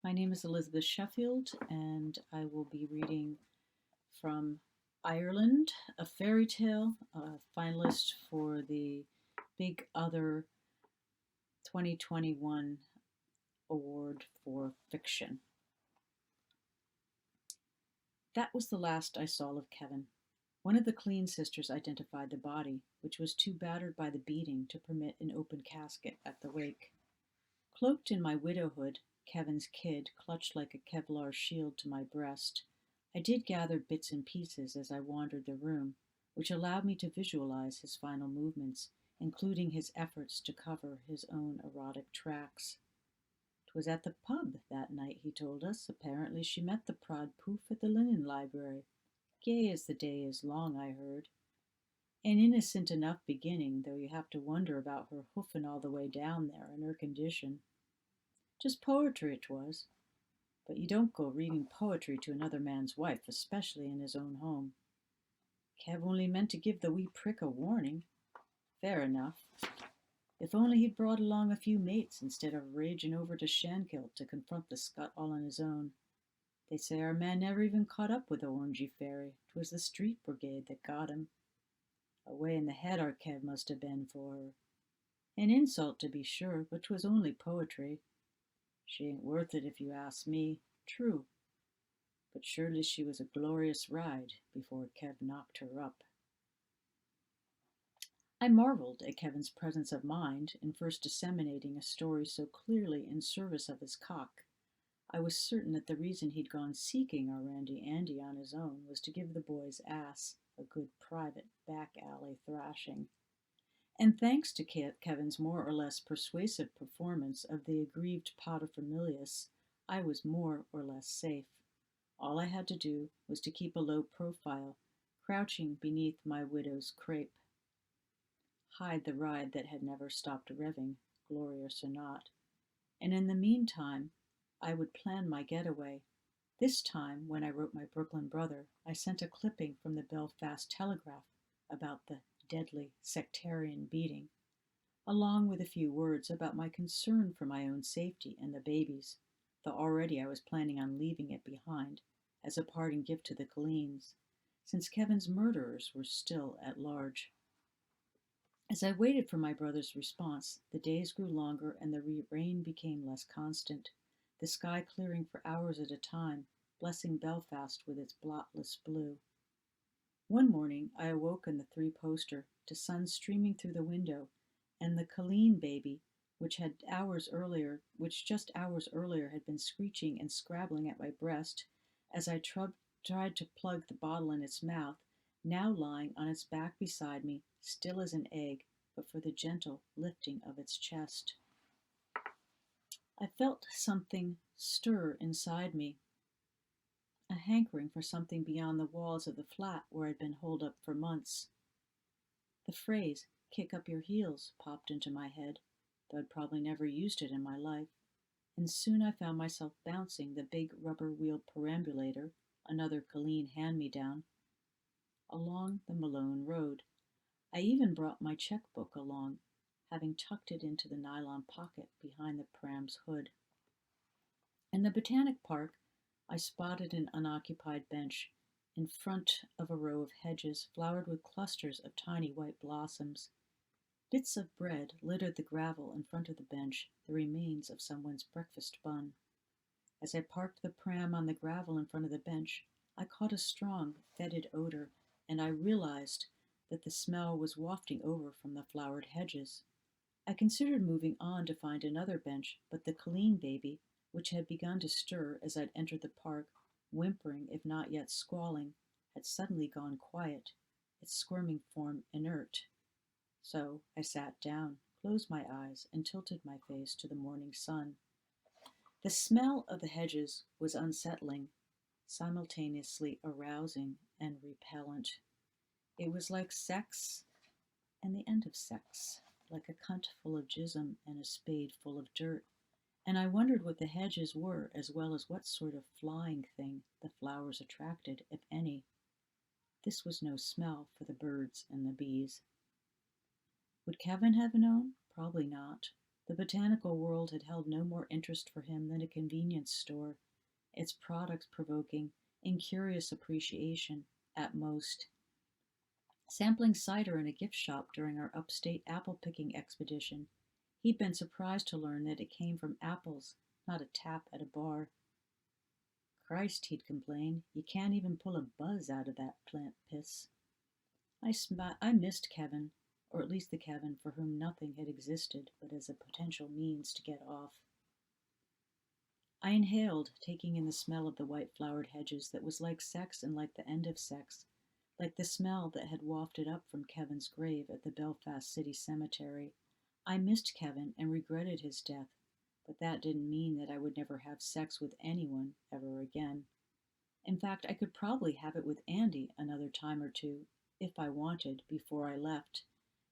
My name is Elisabeth Sheffield, and I will be reading from Ireland, a fairy tale, a finalist for the Big Other 2021 Award for Fiction. That was the last I saw of Kevin. One of the clean sisters identified the body, which was too battered by the beating to permit an open casket at the wake. Cloaked in my widowhood, Kevin's kid clutched like a Kevlar shield to my breast. I did gather bits and pieces as I wandered the room, which allowed me to visualize his final movements, including his efforts to cover his own erotic tracks. "'Twas at the pub that night," he told us. "Apparently she met the prod poof at the linen library. Gay as the day is long, I heard. An innocent enough beginning, though you have to wonder about her hoofing all the way down there in her condition. Just poetry 'twas, but you don't go reading poetry to another man's wife, especially in his own home. Kev only meant to give the wee prick a warning. Fair enough. If only he'd brought along a few mates instead of raging over to Shankill to confront the scut all on his own. They say our man never even caught up with the orangey fairy. 'Twas the street brigade that got him. Away in the head our Kev must have been for her. An insult, to be sure, but 'twas only poetry. She ain't worth it if you ask me. True. But surely she was a glorious ride before Kev knocked her up." I marveled at Kevin's presence of mind in first disseminating a story so clearly in service of his cock. I was certain that the reason he'd gone seeking our Randy Andy on his own was to give the boy's ass a good private back alley thrashing. And thanks to Kevin's more or less persuasive performance of the aggrieved paterfamilias, I was more or less safe. All I had to do was to keep a low profile, crouching beneath my widow's crape. Hide the ride that had never stopped revving, glorious or not. And in the meantime, I would plan my getaway. This time, when I wrote my Brooklyn brother, I sent a clipping from the Belfast Telegraph about the deadly sectarian beating, along with a few words about my concern for my own safety and the baby's, though already I was planning on leaving it behind as a parting gift to the Colleens, since Kevin's murderers were still at large. As I waited for my brother's response, the days grew longer and the rain became less constant, the sky clearing for hours at a time, blessing Belfast with its blotless blue. One morning I awoke in the three-poster to sun streaming through the window, and the Colleen baby, which just hours earlier had been screeching and scrabbling at my breast as I tried to plug the bottle in its mouth, now lying on its back beside me, still as an egg, but for the gentle lifting of its chest. I felt something stir inside me, a hankering for something beyond the walls of the flat where I'd been holed up for months. The phrase, "kick up your heels," popped into my head, though I'd probably never used it in my life, and soon I found myself bouncing the big rubber-wheeled perambulator, another Colleen hand-me-down, along the Malone Road. I even brought my checkbook along, having tucked it into the nylon pocket behind the pram's hood. In the Botanic Park, I spotted an unoccupied bench in front of a row of hedges flowered with clusters of tiny white blossoms. Bits of bread littered the gravel in front of the bench, the remains of someone's breakfast bun. As I parked the pram on the gravel in front of the bench, I caught a strong, fetid odor, and I realized that the smell was wafting over from the flowered hedges. I considered moving on to find another bench, but the Colleen baby, which had begun to stir as I'd entered the park, whimpering if not yet squalling, had suddenly gone quiet, its squirming form inert. So I sat down, closed my eyes, and tilted my face to the morning sun. The smell of the hedges was unsettling, simultaneously arousing and repellent. It was like sex and the end of sex, like a cunt full of jism and a spade full of dirt. And I wondered what the hedges were, as well as what sort of flying thing the flowers attracted, if any. This was no smell for the birds and the bees. Would Kevin have known? Probably not. The botanical world had held no more interest for him than a convenience store, its products provoking incurious appreciation at most. Sampling cider in a gift shop during our upstate apple picking expedition, he'd been surprised to learn that it came from apples, not a tap at a bar. Christ, he'd complain, you can't even pull a buzz out of that plant piss. I missed Kevin, or at least the Kevin for whom nothing had existed but as a potential means to get off. I inhaled, taking in the smell of the white-flowered hedges that was like sex and like the end of sex, like the smell that had wafted up from Kevin's grave at the Belfast City Cemetery. I missed Kevin and regretted his death, but that didn't mean that I would never have sex with anyone ever again. In fact, I could probably have it with Andy another time or two, if I wanted, before I left.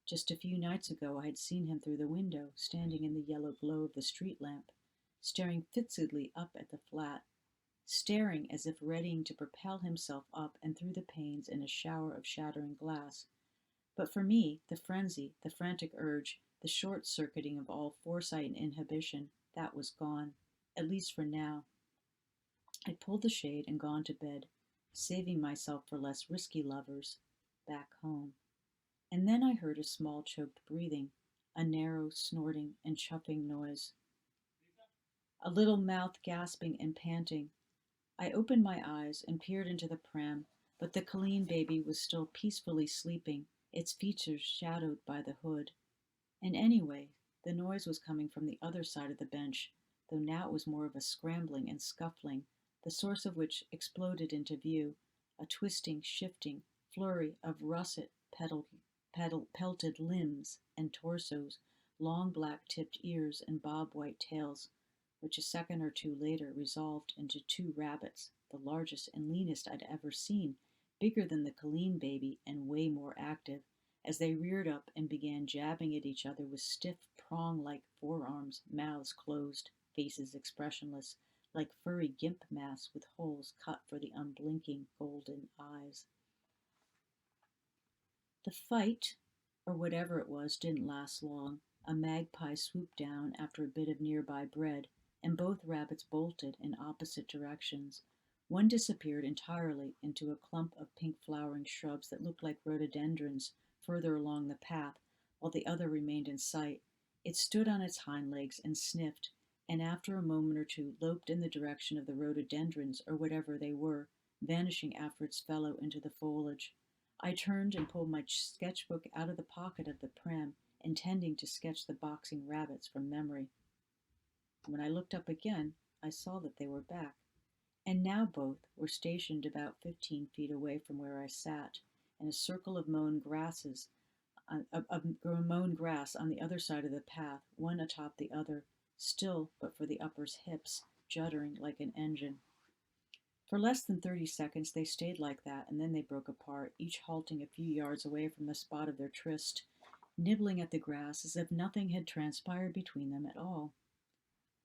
Just a few nights ago I had seen him through the window, standing in the yellow glow of the street lamp, staring fixedly up at the flat, staring as if readying to propel himself up and through the panes in a shower of shattering glass. But for me, the frenzy, the frantic urge, the short-circuiting of all foresight and inhibition, that was gone, at least for now. I'd pulled the shade and gone to bed, saving myself for less risky lovers, back home. And then I heard a small choked breathing, a narrow snorting and chuffing noise. A little mouth gasping and panting. I opened my eyes and peered into the pram, but the Colleen baby was still peacefully sleeping, its features shadowed by the hood. And anyway, the noise was coming from the other side of the bench, though now it was more of a scrambling and scuffling, the source of which exploded into view, a twisting, shifting flurry of pelted limbs and torsos, long black-tipped ears and bob-white tails, which a second or two later resolved into two rabbits, the largest and leanest I'd ever seen, bigger than the Colleen baby and way more active, as they reared up and began jabbing at each other with stiff, prong-like forearms, mouths closed, faces expressionless, like furry gimp masks with holes cut for the unblinking golden eyes. The fight, or whatever it was, didn't last long. A magpie swooped down after a bit of nearby bread, and both rabbits bolted in opposite directions. One disappeared entirely into a clump of pink flowering shrubs that looked like rhododendrons further along the path, while the other remained in sight. It stood on its hind legs and sniffed, and after a moment or two loped in the direction of the rhododendrons or whatever they were, vanishing after its fellow into the foliage. I turned and pulled my sketchbook out of the pocket of the pram, intending to sketch the boxing rabbits from memory. When I looked up again, I saw that they were back, and now both were stationed about 15 feet away from where I sat, in a circle of mown grass on the other side of the path, one atop the other, still but for the upper's hips, juddering like an engine. For less than 30 seconds they stayed like that, and then they broke apart, each halting a few yards away from the spot of their tryst, nibbling at the grass as if nothing had transpired between them at all.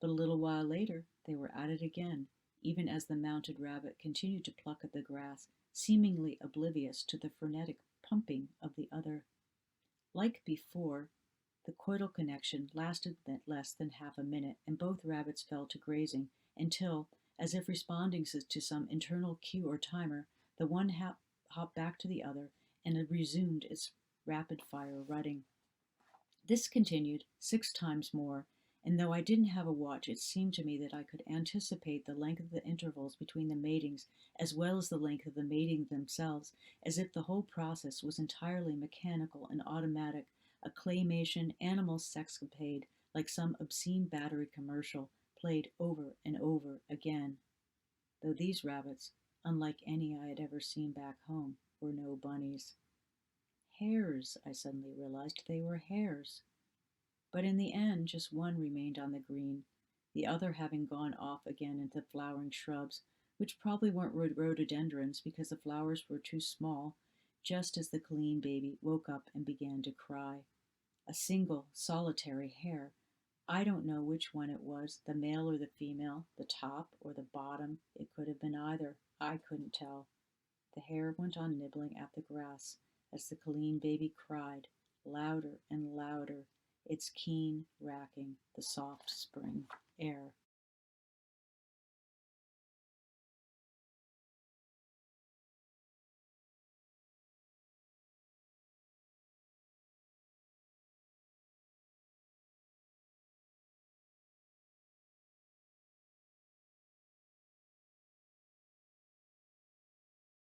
But a little while later they were at it again, even as the mounted rabbit continued to pluck at the grass, seemingly oblivious to the frenetic pumping of the other. Like before, the coital connection lasted less than half a minute, and both rabbits fell to grazing until, as if responding to some internal cue or timer, the one hopped back to the other and had resumed its rapid-fire rutting. This continued 6 times more, and though I didn't have a watch, it seemed to me that I could anticipate the length of the intervals between the matings, as well as the length of the mating themselves, as if the whole process was entirely mechanical and automatic, a claymation animal sexcapade, like some obscene battery commercial, played over and over again. Though these rabbits, unlike any I had ever seen back home, were no bunnies. Hares, I suddenly realized they were hares. But in the end, just one remained on the green, the other having gone off again into flowering shrubs, which probably weren't rhododendrons because the flowers were too small, just as the Colleen baby woke up and began to cry. A single, solitary hare. I don't know which one it was, the male or the female, the top or the bottom. It could have been either. I couldn't tell. The hare went on nibbling at the grass as the Colleen baby cried, louder and louder, its keen racking, the soft spring air.